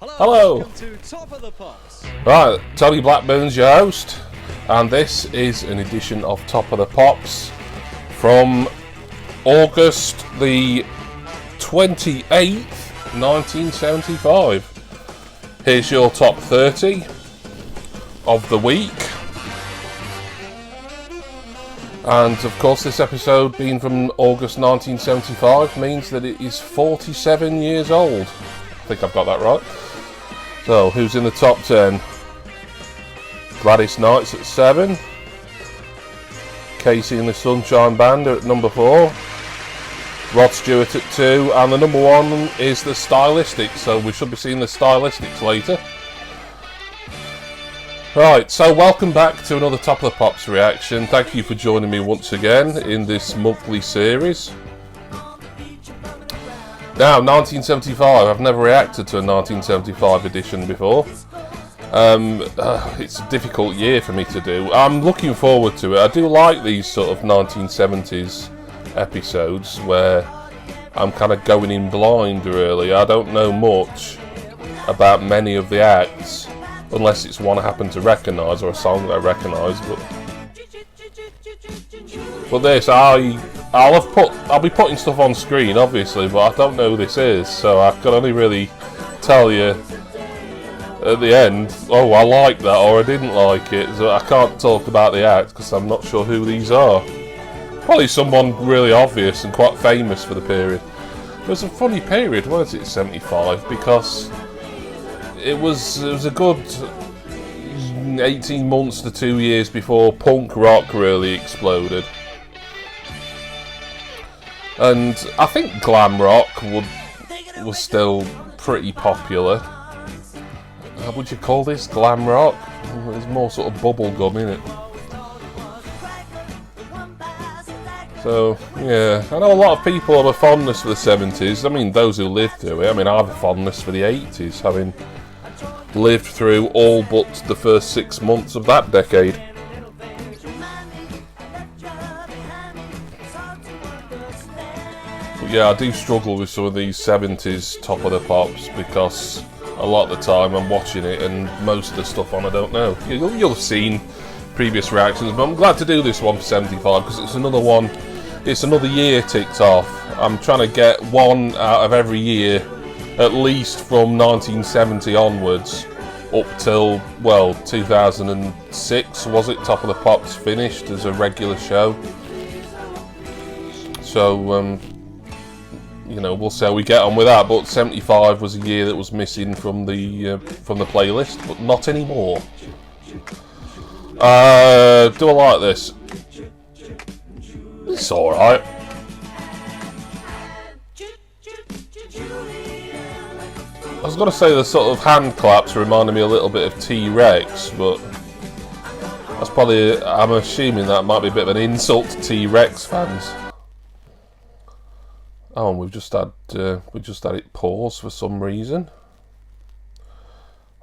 Hello. Welcome to Top of the Pops. Right, Tony Blackburn's your host, and this is an edition of Top of the Pops from August the 28th, 1975. Here's your top 30 of the week. And of course, this episode being from August 1975 means that it is 47 years old. I think I've got that right. So, who's in the top 10? Gladys Knight's at 7. Casey and the Sunshine Band are at number 4. Rod Stewart at 2. And the number 1 is the Stylistics. So, we should be seeing the Stylistics later. Right, so welcome back to another Top of the Pops reaction. Thank you for joining me once again in this monthly series. Now, 1975, I've never reacted to a 1975 edition before. It's a difficult year for me to do. I'm looking forward to it. I do like these sort of 1970s episodes where I'm kind of going in blind, really. I don't know much about many of the acts, unless it's one I happen to recognise or a song that I recognise. But this, I'll be putting stuff on screen, obviously, but I don't know who this is, so I can only really tell you at the end, oh, I like that or I didn't like it. So I can't talk about the act because I'm not sure who these are. Probably someone really obvious and quite famous for the period. It was a funny period, wasn't it, 75, because it was a good 18 months to 2 years before punk rock really exploded. And I think glam rock was still pretty popular. How would you call this? Glam rock? There's more sort of bubblegum in it. So, yeah, I know a lot of people have a fondness for the 70s. I mean, those who lived through it. I mean, I have a fondness for the 80s, having lived through all but the first 6 months of that decade. But yeah, I do struggle with some of these 70s Top of the Pops because a lot of the time I'm watching it and most of the stuff on I don't know. You'll have seen previous reactions, but I'm glad to do this one for 75 because it's another one. It's another year ticked off. I'm trying to get one out of every year, at least from 1970 onwards, up till, well, 2006, was it? Top of the Pops finished as a regular show. So, you know, we'll see how we get on with that. But 75 was a year that was missing from the playlist, but not anymore. Do I like this? It's alright. I was going to say the sort of hand claps reminded me a little bit of T-Rex, but that's probably, I'm assuming that might be a bit of an insult to T-Rex fans. Oh, and we just had it pause for some reason.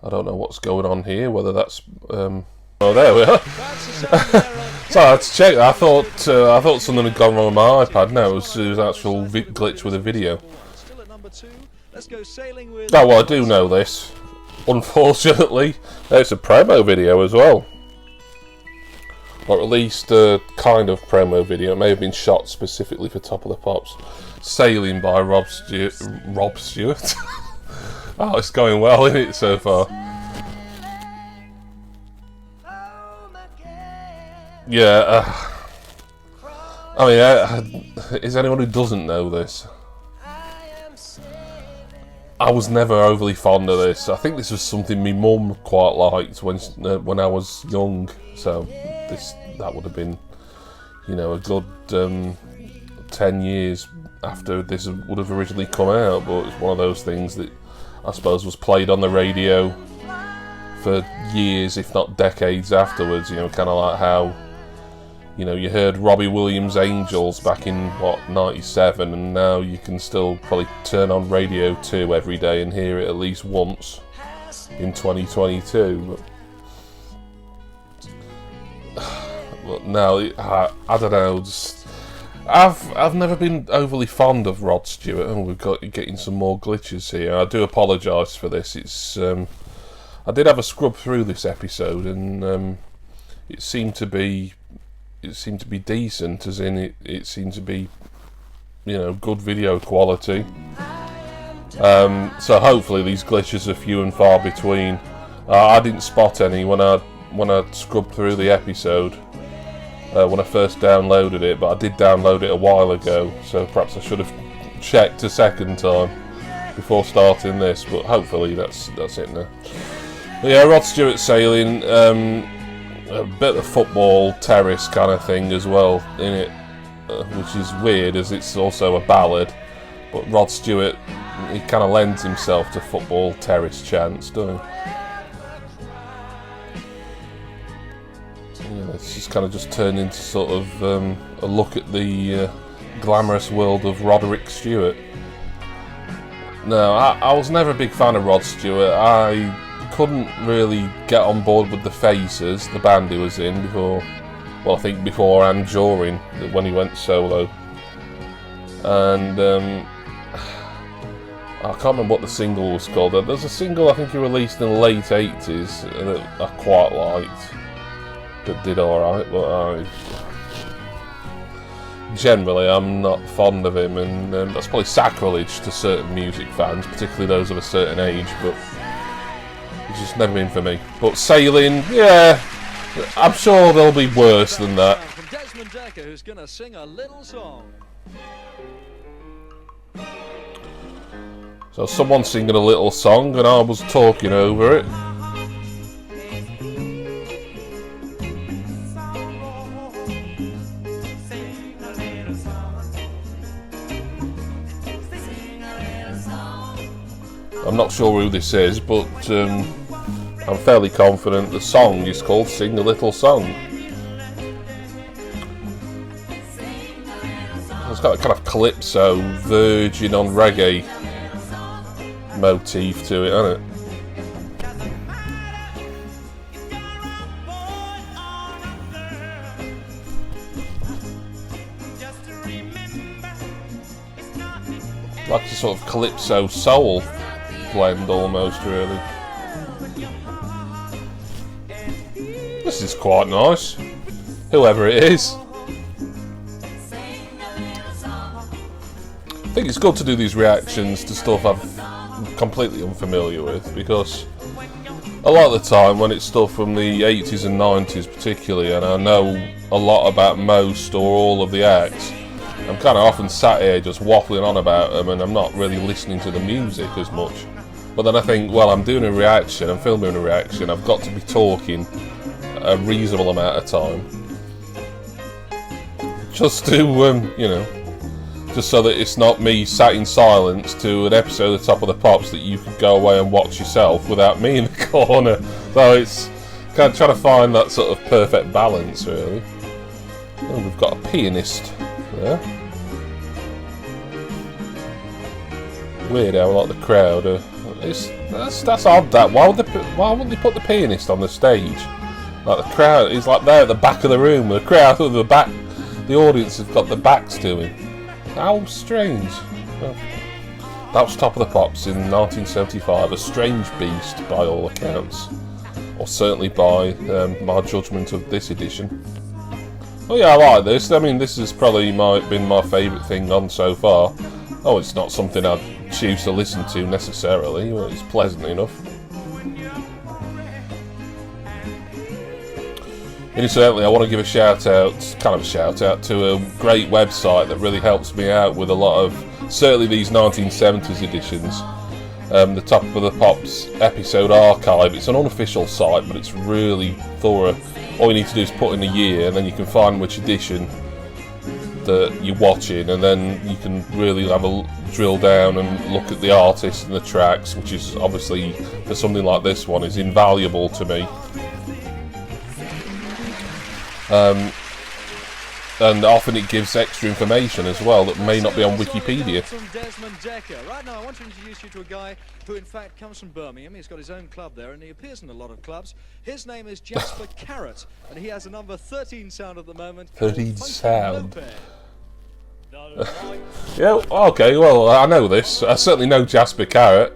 I don't know what's going on here. Whether that's oh, there we are. So I had to check. I thought something had gone wrong with my iPad. No, it was an actual glitch with a video. Oh well, I do know this. Unfortunately, it's a promo video as well, or at least a kind of promo video. It may have been shot specifically for Top of the Pops. Sailing by Rob Stewart. Oh, it's going well, isn't it, so far? Yeah, I mean, is anyone who doesn't know this? I was never overly fond of this. I think this was something my mum quite liked when I was young. So that would have been, you know, a good 10 years after this would have originally come out. But it's one of those things that I suppose was played on the radio for years, if not decades afterwards. You know, kind of like how, you know, you heard Robbie Williams' Angels back in, what, 97, and now you can still probably turn on Radio 2 every day and hear it at least once in 2022. But now, I don't know, just I've never been overly fond of Rod Stewart, and we've got getting some more glitches here. I do apologise for this. It's I did have a scrub through this episode, and it seemed to be decent, as in it seemed to be, you know, good video quality. So hopefully these glitches are few and far between. I didn't spot any when I scrubbed through the episode when I first downloaded it, but I did download it a while ago, so perhaps I should have checked a second time before starting this. But hopefully that's it now. But yeah, Rod Stewart Sailing, a bit of football terrace kind of thing as well in it, which is weird as it's also a ballad. But Rod Stewart, he kind of lends himself to football terrace chants, doesn't he? Yeah, it's just kind of just turned into sort of a look at the glamorous world of Roderick Stewart. No, I was never a big fan of Rod Stewart. I couldn't really get on board with the Faces, the band he was in before. Well, I think before and during when he went solo. And I can't remember what the single was called. There's a single I think he released in the late 80s that I quite liked, that did alright, but generally I'm not fond of him, and that's probably sacrilege to certain music fans, particularly those of a certain age, but it's just never been for me. But Sailing, yeah, I'm sure they'll be worse than that. Who's gonna sing a little song. So someone's singing a little song and I was talking over it. I'm not sure who this is, but I'm fairly confident the song is called Sing a Little Song. It's got a kind of calypso, virgin on reggae motif to it, hasn't it? Like a sort of calypso soul blend almost, really. This is quite nice, whoever it is. I think it's good to do these reactions to stuff I'm completely unfamiliar with, because a lot of the time when it's stuff from the 80s and 90s particularly, and I know a lot about most or all of the acts, I'm kind of often sat here just waffling on about them and I'm not really listening to the music as much. But then I think, well, I'm doing a reaction, I'm filming a reaction, I've got to be talking a reasonable amount of time, just to, you know, just so that it's not me sat in silence to an episode of Top of the Pops that you could go away and watch yourself without me in the corner. So it's kind of trying to find that sort of perfect balance, really. Oh, we've got a pianist there. Weird how a lot of the crowd are. That's odd. That why wouldn't they put the pianist on the stage? Like the crowd is like there at the back of the room. The crowd at the back, the audience have got their backs to him. How strange. Well, that was Top of the Pops in 1975. A strange beast by all accounts, or certainly by my judgment of this edition. Oh yeah, I like this. I mean, this has probably been my favourite thing on so far. Oh, it's not something I'd choose to listen to necessarily, but it's pleasant enough. Incidentally, I want to give a shout out to a great website that really helps me out with a lot of, certainly these 1970s editions. The Top of the Pops episode archive. It's an unofficial site, but it's really thorough. All you need to do is put in the year, and then you can find which edition that you're watching, and then you can really have a drill down and look at the artists and the tracks, which is obviously, for something like this one, is invaluable to me. And often it gives extra information as well that may not be on Wikipedia. Right now I want to introduce you to a guy who in fact comes from Birmingham. He's got his own club there and he appears in a lot of clubs. His name is Jasper Carrott and he has a number 13 sound at the moment. 13 sound. Yeah, okay, well, I know this. I certainly know Jasper Carrott.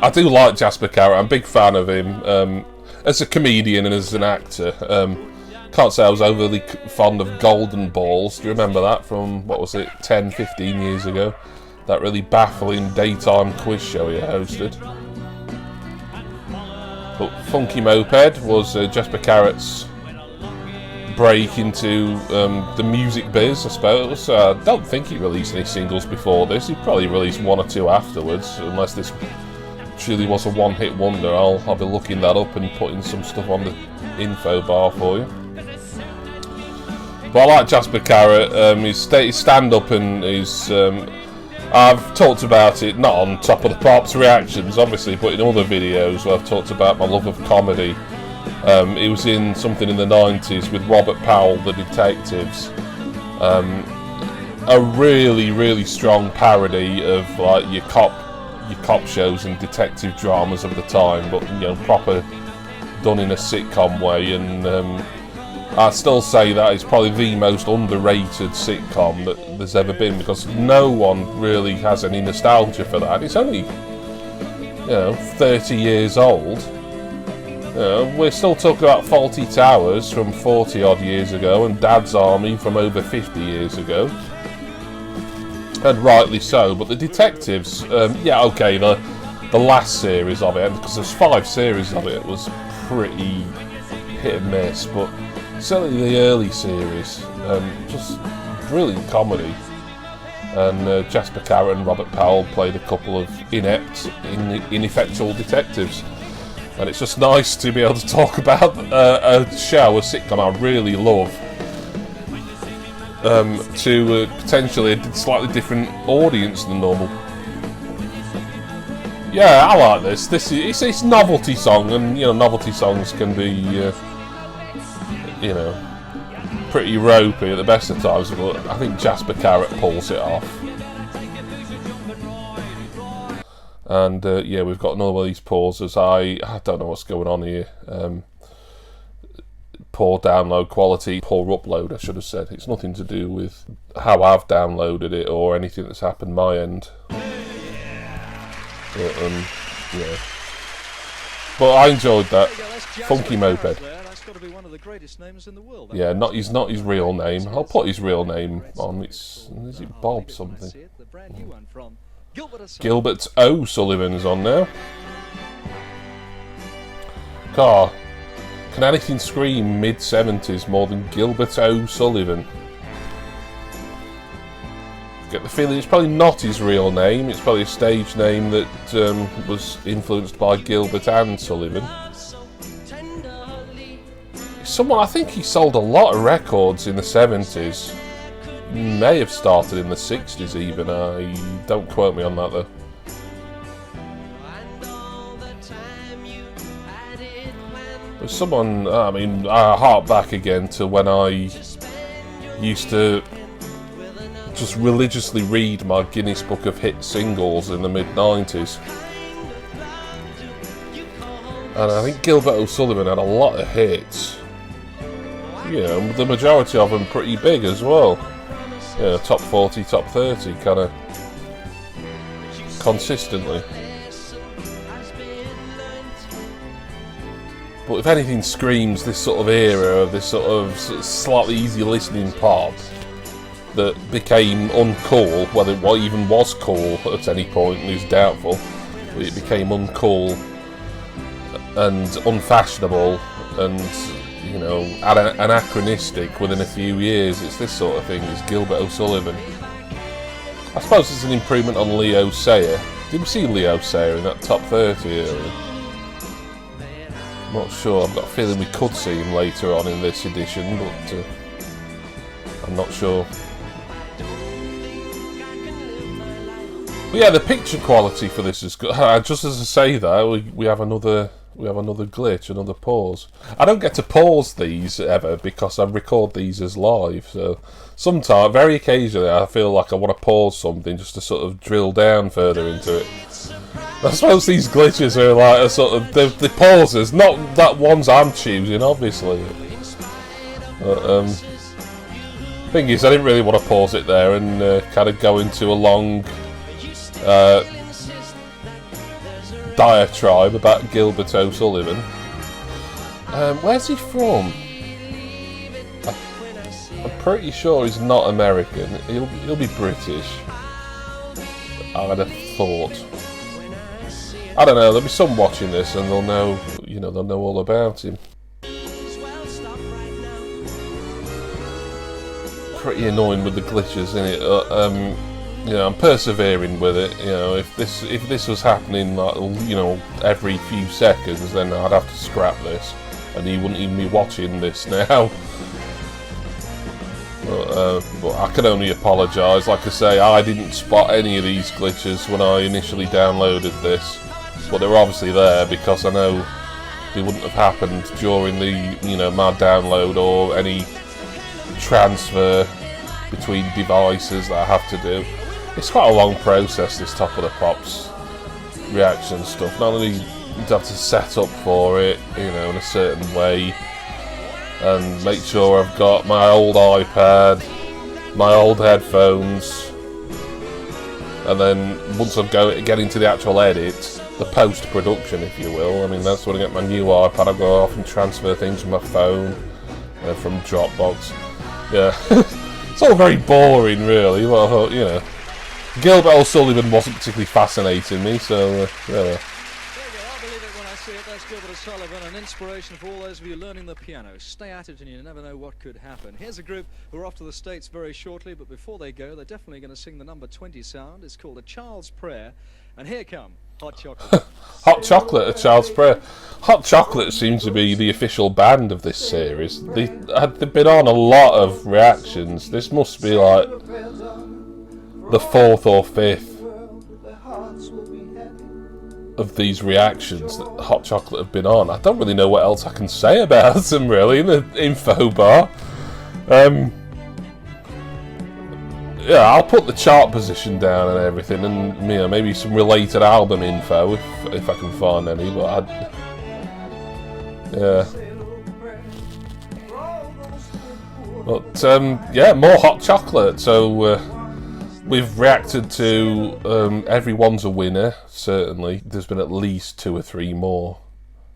I do like Jasper Carrott. I'm a big fan of him as a comedian and as an actor. Can't say I was overly fond of Golden Balls. Do you remember that from, what was it, 10, 15 years ago? That really baffling daytime quiz show he hosted. But Funky Moped was Jasper Carrott's break into the music biz, I suppose. I don't think he released any singles before this. He probably released one or two afterwards, unless this truly was a one-hit wonder. I'll be looking that up and putting some stuff on the info bar for you. But I like Jasper Carrott. His stand-up and his... I've talked about it, not on Top of the Pops reactions, obviously, but in other videos where I've talked about my love of comedy. It was in something in the 90s with Robert Powell, The Detectives. A really, really strong parody of like your cop shows and detective dramas of the time, but you know, proper done in a sitcom way. And I still say that it's probably the most underrated sitcom that there's ever been, because no one really has any nostalgia for that. It's only, you know, 30 years old. You know, we're still talking about Fawlty Towers from 40 odd years ago and Dad's Army from over 50 years ago. And rightly so, but the Detectives, yeah, okay, the last series of it, because there's 5 series of it, was pretty hit and miss, but certainly the early series, just brilliant comedy. And Jasper Carrott and Robert Powell played a couple of inept, ineffectual detectives. And it's just nice to be able to talk about a show, a sitcom I really love, to potentially a slightly different audience than normal. Yeah, I like this. It's novelty song, and you know, novelty songs can be, you know, pretty ropey at the best of times, but I think Jasper Carrott pulls it off. And yeah, we've got another one of these pauses. I don't know what's going on here. Poor download quality, poor upload, I should have said. It's nothing to do with how I've downloaded it or anything that's happened my end. But, yeah. But I enjoyed that. Funky Moped. That's got to be one of the greatest names in the world. Yeah, not his real name. I'll put his real name on. Is it Bob something? Gilbert O'Sullivan is on now. God, can anything scream mid-70s more than Gilbert O'Sullivan? Get the feeling it's probably not his real name. It's probably a stage name that was influenced by Gilbert and Sullivan. Someone, I think he sold a lot of records in the 70s. May have started in the 60s even. Don't quote me on that though. There's someone, I mean, I hark back again to when I used to just religiously read my Guinness Book of Hit singles in the mid-90s. And I think Gilbert O'Sullivan had a lot of hits. You know, the majority of them pretty big as well. Yeah, top 40, top 30, kind of consistently. But if anything screams this sort of era, this sort of slightly easy listening pop that became uncool, whether what even was cool at any point is doubtful, but it became uncool and unfashionable and, you know, anachronistic within a few years. It's this sort of thing. It's Gilbert O'Sullivan. I suppose it's an improvement on Leo Sayer. Did we see Leo Sayer in that top 30 earlier? I'm not sure. I've got a feeling we could see him later on in this edition, but I'm not sure. But yeah, the picture quality for this is good. Just as I say that, we have another glitch, another pause. I don't get to pause these ever because I record these as live, so sometimes, very occasionally, I feel like I want to pause something just to sort of drill down further into it. I suppose these glitches are like a sort of the pauses, not that ones I'm choosing, obviously. But, Thing is, I didn't really want to pause it there and kind of go into a long diatribe about Gilbert O'Sullivan. Where's he from? I'm pretty sure he's not American. He'll be British. I'd have thought. I don't know. There'll be some watching this, and they'll know. You know, they'll know all about him. Pretty annoying with the glitches, isn't it? You know, I'm persevering with it. You know, if this was happening, like, you know, every few seconds, then I'd have to scrap this, and you wouldn't even be watching this now. But I can only apologise. Like I say, I didn't spot any of these glitches when I initially downloaded this, but they were obviously there because I know they wouldn't have happened during the, you know, my download or any transfer between devices that I have to do. It's quite a long process, this Top of the Pops reaction stuff. Not only do you have to set up for it, you know, in a certain way, and make sure I've got my old iPad, my old headphones, and then once I get into the actual edit, the post-production, if you will. I mean, that's when I get my new iPad. I go off and transfer things from my phone, from Dropbox. Yeah, it's all very boring, really. Well, I thought, you know, Gilbert O'Sullivan wasn't particularly fascinating me, so yeah. There you go, I'll believe it when I see it. That's Gilbert O'Sullivan, an inspiration for all those of you learning the piano. Stay at it and you never know what could happen. Here's a group who are off to the States very shortly, but before they go, they're definitely going to sing the number 20 sound. It's called A Child's Prayer, and here come Hot Chocolate. Hot Chocolate, A Child's Prayer. Hot Chocolate seems to be the official band of this series. They've been on a lot of reactions. This must be like the 4th or 5th of these reactions that Hot Chocolate have been on. I don't really know what else I can say about them, really, in the info bar. Yeah, I'll put the chart position down and everything, and, you know, maybe some related album info if I can find any. But yeah. But yeah, more Hot Chocolate. So we've reacted to Everyone's a Winner. Certainly, there's been at least 2 or 3 more.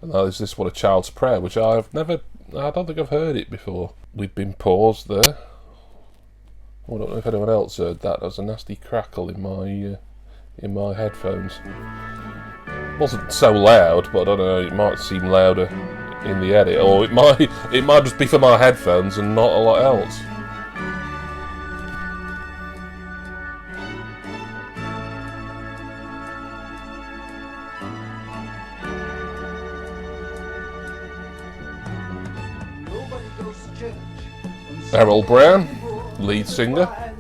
And that is this one, A Child's Prayer, which I don't think I've heard it before. We've been paused there. I don't know if anyone else heard that. There was a nasty crackle in my headphones. It wasn't so loud, but I don't know. It might seem louder in the edit, or it might just be for my headphones and not a lot else. Errol Brown, lead singer. I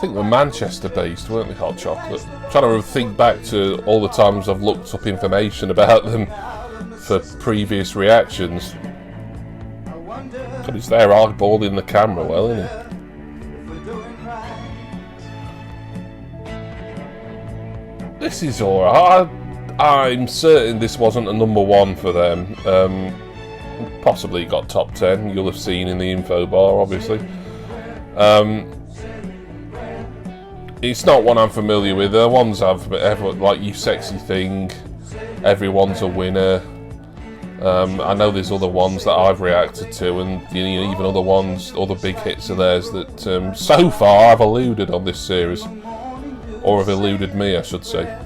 think they're Manchester based, weren't they, Hot Chocolate? I'm trying to think back to all the times I've looked up information about them for previous reactions. God, he's there eyeballing the camera well, isn't he? This is alright. I'm certain this wasn't a #1 for them. Possibly got top 10, you'll have seen in the info bar, obviously. It's not one I'm familiar with. The ones I've, like You Sexy Thing, Everyone's a Winner. I know there's other ones that I've reacted to, and, you know, even other ones, other big hits of theirs that so far I've eluded on this series, or have eluded me, I should say.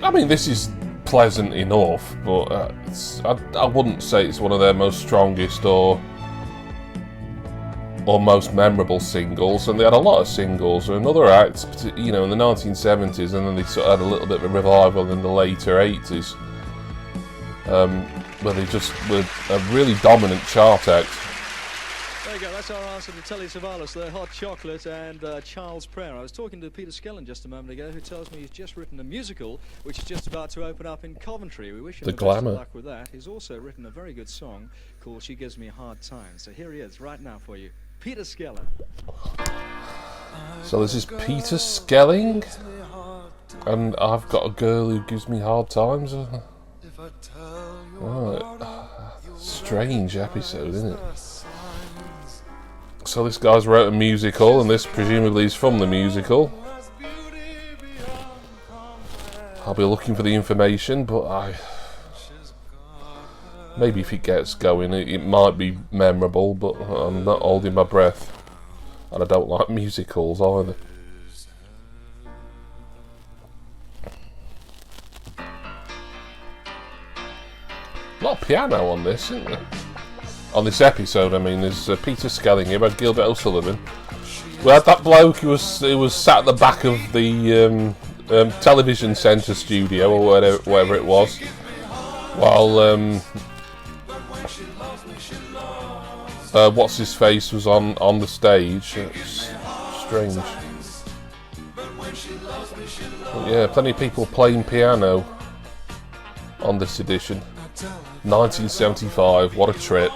I mean, this is pleasant enough, but I wouldn't say it's one of their most strongest or most memorable singles. And they had a lot of singles. Another act, you know, in the 1970s, and then they sort of had a little bit of a revival in the later 80s, where they just were a really dominant chart act. There you go, that's our answer to Telly Savalas there, Hot Chocolate and Child's Prayer. I was talking to Peter Skellern just a moment ago, who tells me he's just written a musical which is just about to open up in Coventry. We wish him the best of luck with that. He's also written a very good song called She Gives Me a Hard Time. So here he is right now for you, Peter Skellern. So this is Peter Skellern. And I've got a girl who gives me hard times. Right. Strange episode, isn't it? So this guy's wrote a musical, and this presumably is from the musical. I'll be looking for the information, but maybe if it gets going, it might be memorable, but I'm not holding my breath. And I don't like musicals either. A lot of piano on this, isn't there? On this episode, I mean, there's Peter Skellern here by Gilbert O'Sullivan. We had that bloke who was sat at the back of the television centre studio or whatever it was, while what's his face was on the stage. It's strange. But yeah, plenty of people playing piano on this edition. 1975, what a trip.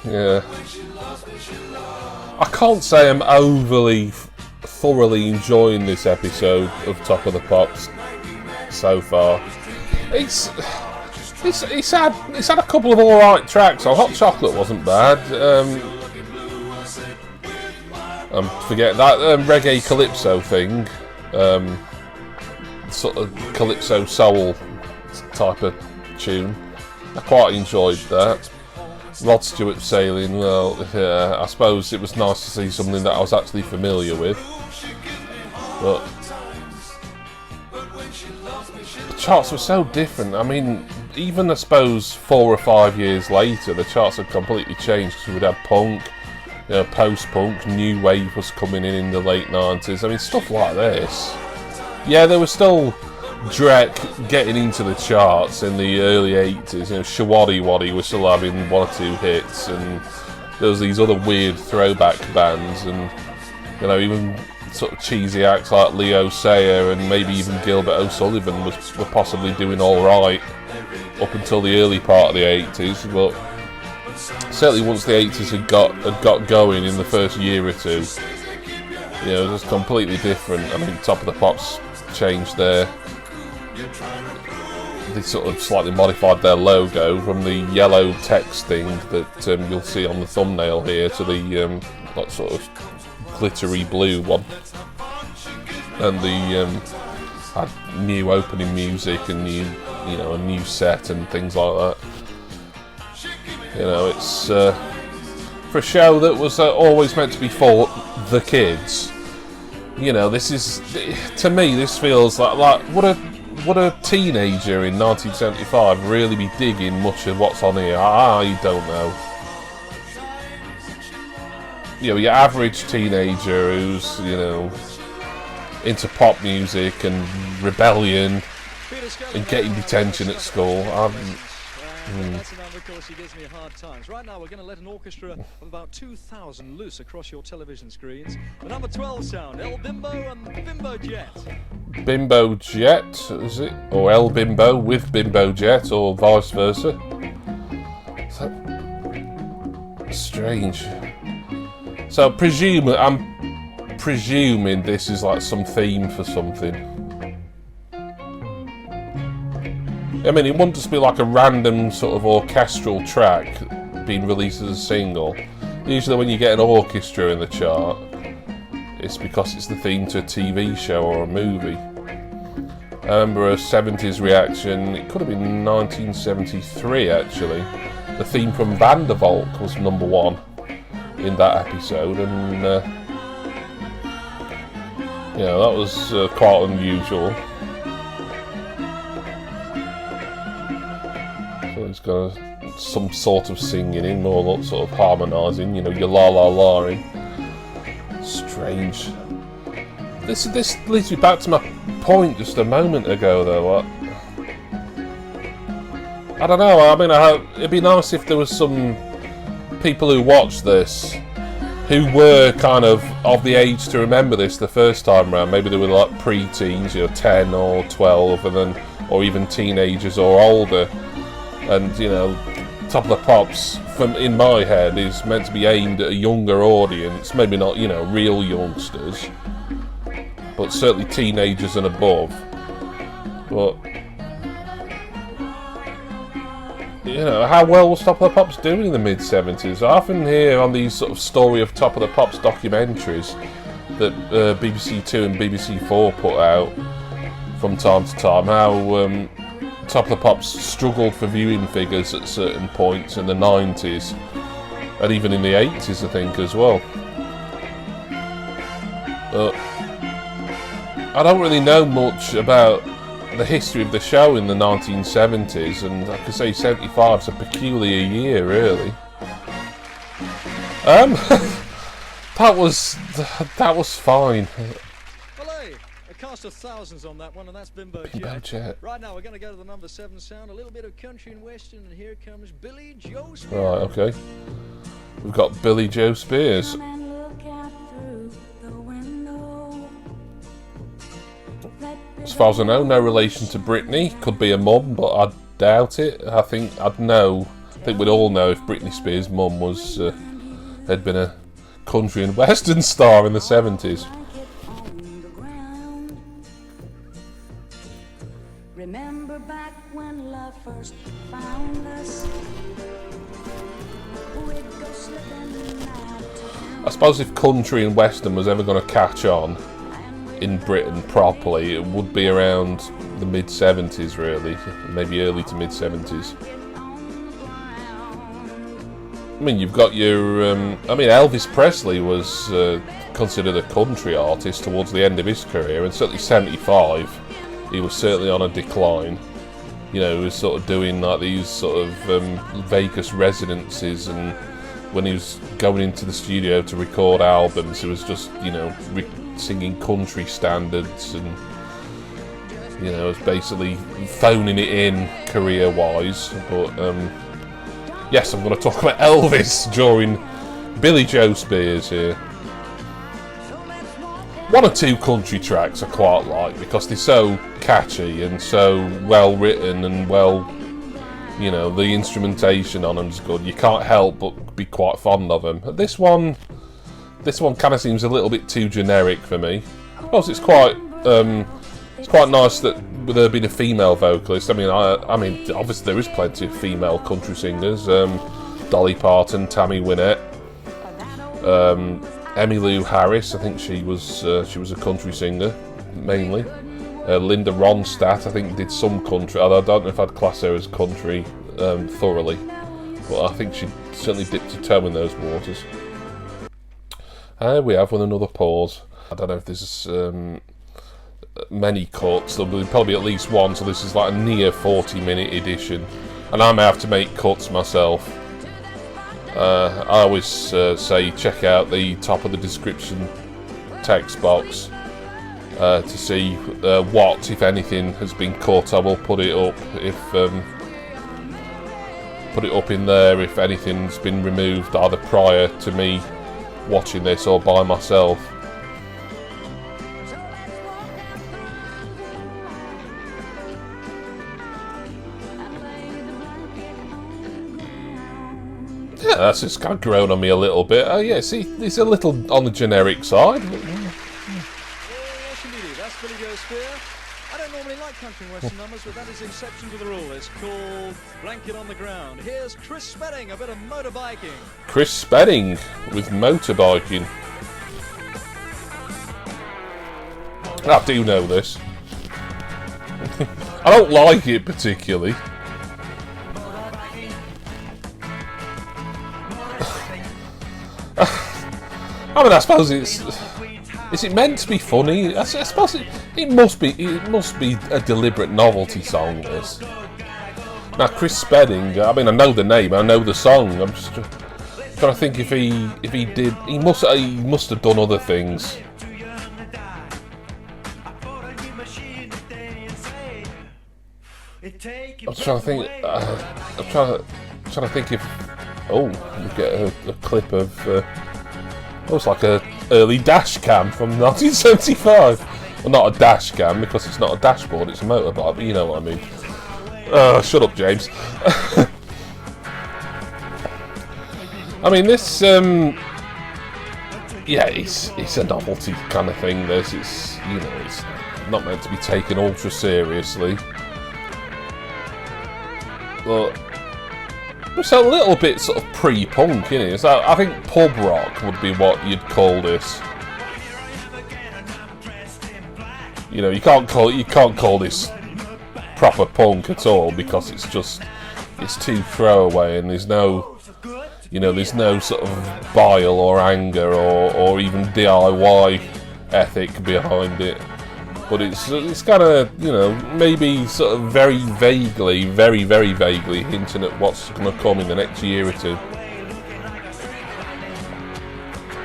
Yeah. I can't say I'm overly thoroughly enjoying this episode of Top of the Pops so far. It's had a couple of alright tracks. Hot Chocolate wasn't bad. Forget that reggae calypso thing. Sort of calypso soul type of tune. I quite enjoyed that. Stewart and Sailing, well, yeah, I suppose it was nice to see something that I was actually familiar with. But the charts were so different. I mean, even I suppose 4 or 5 years later, the charts had completely changed because we'd had punk, post-punk, new wave was coming in the late 90s. I mean, stuff like this. Yeah, there was still Drek getting into the charts in the early 80s. Shawaddy Waddy was still having 1 or 2 hits, and there was these other weird throwback bands, and even sort of cheesy acts like Leo Sayer and maybe even Gilbert O'Sullivan were possibly doing all right up until the early part of the 80s. But certainly once the 80s had got going in the first year or two, it was just completely different. I mean, Top of the Pops changed they sort of slightly modified their logo from the yellow text thing that you'll see on the thumbnail here to the like sort of glittery blue one, and the had new opening music and new a new set and things like that. It's for a show that was always meant to be for the kids. This is, to me, this feels like would a teenager in 1975 really be digging much of what's on here? I don't know. Your average teenager who's, into pop music and rebellion and getting detention at school. That's a number, of course, he gives me hard times. Right now, we're going to let an orchestra of about 2,000 loose across your television screens. The number 12 sound, El Bimbo and Bimbo Jet. Bimbo Jet, is it? Or El Bimbo with Bimbo Jet, or vice versa? Strange. So I'm presuming this is like some theme for something. I mean, it wouldn't just be like a random sort of orchestral track being released as a single. Usually when you get an orchestra in the chart, it's because it's the theme to a TV show or a movie. I remember a 70s reaction, it could have been 1973 actually. The theme from Vandervalk was number 1 in that episode, and that was quite unusual. It's got some sort of singing in, more sort of harmonising, your la la la-ing. Strange. This leads me back to my point just a moment ago, though. I don't know. I mean, it'd be nice if there was some people who watch this who were kind of the age to remember this the first time round. Maybe they were like pre-teens, 10 or 12, and then, or even teenagers or older. And Top of the Pops, from in my head, is meant to be aimed at a younger audience. Maybe not, real youngsters, but certainly teenagers and above. But how well was Top of the Pops doing in the mid-70s? I often hear on these sort of story of Top of the Pops documentaries that BBC Two and BBC Four put out from time to time, how Top of the Pops struggled for viewing figures at certain points in the 90s, and even in the 80s, I think, as well. I don't really know much about the history of the show in the 1970s, and I could say 75's a peculiar year, really. That was fine. Well, hey, a cast of thousands on that one, and that's Bimbo Jet. Right now, we're going to go to the number 7 sound, a little bit of country and western, and here comes Billy Joe Spears. Right, okay. We've got Billy Joe Spears. As far as I know, no relation to Britney. Could be a mum, but I doubt it. I think we'd all know if Britney Spears' mum had been a country and western star in the 70s. Remember back when love first found us. I suppose if country and western was ever going to catch on in Britain properly, it would be around the mid-70s, really, maybe early to mid-70s. I mean, you've got your Elvis Presley was considered a country artist towards the end of his career, and certainly 75 he was certainly on a decline. He was sort of doing like these sort of Vegas residencies, and when he was going into the studio to record albums, he was just singing country standards, and was basically phoning it in career-wise. But yes, I'm going to talk about Elvis during Billy Joe Spears here. One or two country tracks I quite like because they're so catchy and so well written, and the instrumentation on them's good. You can't help but be quite fond of them. This one kind of seems a little bit too generic for me. I suppose it's quite nice that with there being a female vocalist. I mean, obviously there is plenty of female country singers. Dolly Parton, Tammy Wynette, Emmylou Harris. I think she was a country singer mainly. Linda Ronstadt, I think, did some country. I don't know if I'd class her as country thoroughly, but I think she certainly dipped her toe in those waters. Here we have with another pause. I don't know if there's many cuts. There'll be probably at least one, so this is like a near 40-minute edition, and I may have to make cuts myself. I always say check out the top of the description text box to see what, if anything, has been cut. I will put it up in there if anything's been removed either prior to me watching this or by myself. Yeah, that's just kind of grown on me a little bit. Oh yeah, see, it's a little on the generic side. Yes, indeed. That's Billy Joe Spears. I don't normally like country and western numbers, but that is the exception to the rule. It's called Blanket on the Ground. Here's Chris Spedding, a bit of motorbiking. Chris Spedding with Motorbiking. I do know this. I don't like it particularly. I mean, I suppose it's... Is it meant to be funny? I suppose it must be. It must be a deliberate novelty song. This. Now, Chris Spedding. I mean, I know the name. I know the song. I'm just trying to think if he did. He must have done other things. I'm trying to think. I'm trying to think if. Oh, we get a clip of Looks like a early dash cam from 1975. Well, not a dash cam because it's not a dashboard, it's a motorbike, but you know what I mean. Shut up, James. I mean, this, yeah, it's a novelty kind of thing. This, it's, you know, it's not meant to be taken ultra seriously, but it's a little bit sort of pre-punk, isn't it? So I think pub rock would be what you'd call this. You know, you can't call this proper punk at all because it's too throwaway, and there's no, you know, there's no sort of bile or anger or even DIY ethic behind it. But it's kind of, you know, maybe sort of very vaguely hinting at what's going to come in the next year or two.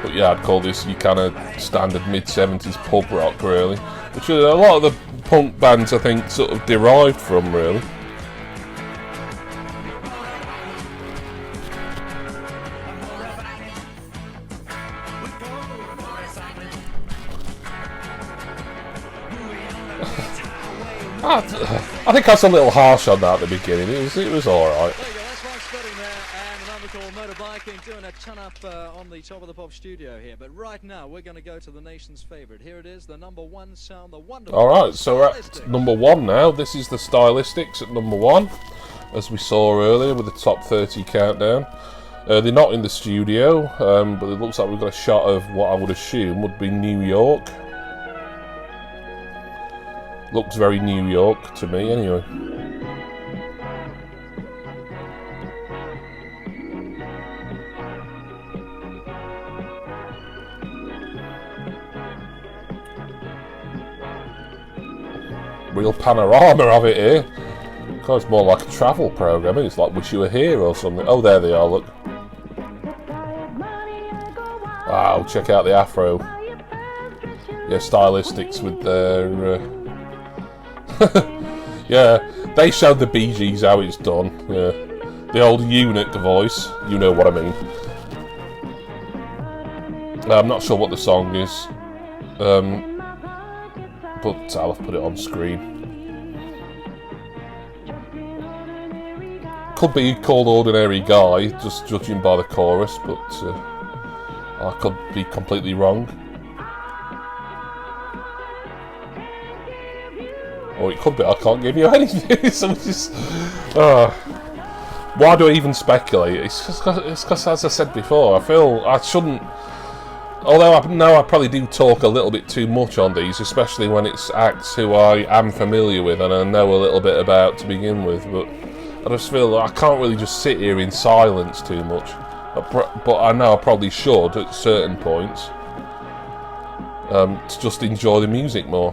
But yeah, I'd call this your kind of standard mid-70s pub rock, really, which a lot of the punk bands, I think, sort of derived from, really. I think that's a little harsh on that at the beginning. It was all right. There you go, that's Mike Spedding there, and a number called Motorbiking, doing a ton up on the Top of the Pop studio here. But right now, we're going to go to the nation's favourite. Here it is, the #1 sound, the wonderful. All right, so we're at number 1 now. This is the Stylistics at number 1, as we saw earlier with the top 30 countdown. They're not in the studio, but it looks like we've got a shot of what I would assume would be New York. Looks very New York to me, anyway. Real panorama of it here. God, it's more like a travel program. It's like Wish You Were Here or something. Oh, there they are, look. Wow, check out the afro. Yeah, Stylistics with their... yeah, they showed the Bee Gees how it's done. Yeah, the old eunuch voice. You know what I mean. I'm not sure what the song is, but I'll have put it on screen. Could be called Ordinary Guy, just judging by the chorus, but I could be completely wrong. Or it could be I can't give you anything. So just, why do I even speculate? It's because, as I said before, I feel I shouldn't. Although I know I probably do talk a little bit too much on these, especially when it's acts who I am familiar with and I know a little bit about to begin with. But I just feel that I can't really just sit here in silence too much. But I know I probably should at certain points to just enjoy the music more.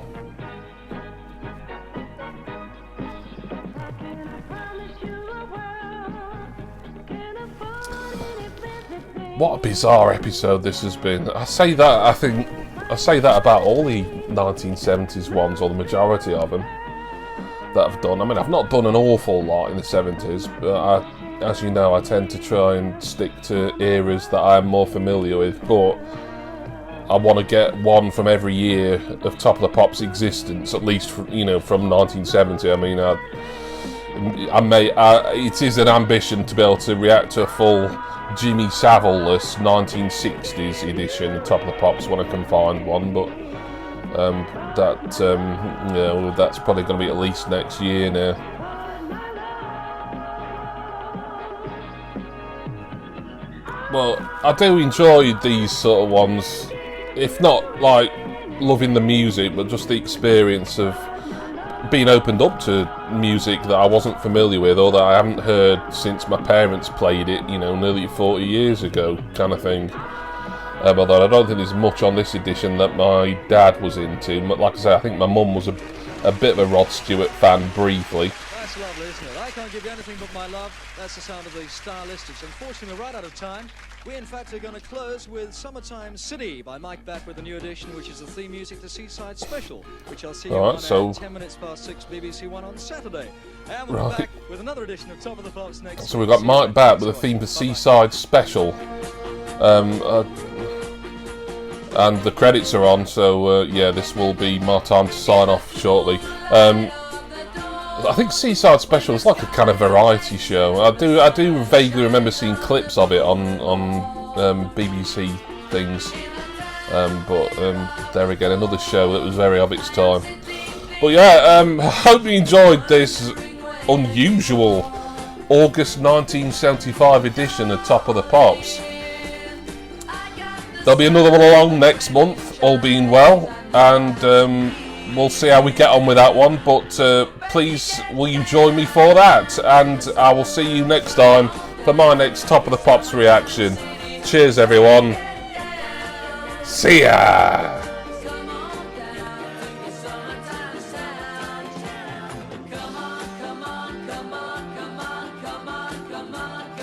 What a bizarre episode this has been. I say that about all the 1970s ones, or the majority of them that I've done. I mean, I've not done an awful lot in the 70s, but as you know, I tend to try and stick to eras that I'm more familiar with, but I want to get one from every year of Top of the Pop's existence, at least from 1970. I mean, it is an ambition to be able to react to a full Jimmy Savile-less 1960s edition of Top of the Pops when I can find one, but that's probably going to be at least next year now. Well, I do enjoy these sort of ones, if not like loving the music, but just the experience of being opened up to music that I wasn't familiar with, or that I haven't heard since my parents played it, nearly 40 years ago, kind of thing. Although I don't think there's much on this edition that my dad was into. But like I say, I think my mum was a bit of a Rod Stewart fan briefly. That's lovely, isn't it? I can't give you anything but my love. That's the sound of the Stylistics. Unfortunately, we're right out of time. We, in fact, are going to close with Summertime City by Mike Batt with the new edition, which is the theme music to Seaside Special, which I'll see you on at 10 minutes past 6 BBC One on Saturday. And we'll be back with another edition of Top of the Pops next week. So we've got Mike Batt with a theme for Seaside Special. and the credits are on, so yeah, this will be my time to sign off shortly. I think Seaside Special is like a kind of variety show. I do vaguely remember seeing clips of it on BBC things, but there again, another show that was very of its time. But yeah, I hope you enjoyed this unusual August 1975 edition of Top of the Pops. There'll be another one along next month, all being well, and we'll see how we get on with that one, but please will you join me for that, and I will see you next time for my next Top of the Pops reaction. Cheers everyone, see ya! Come on,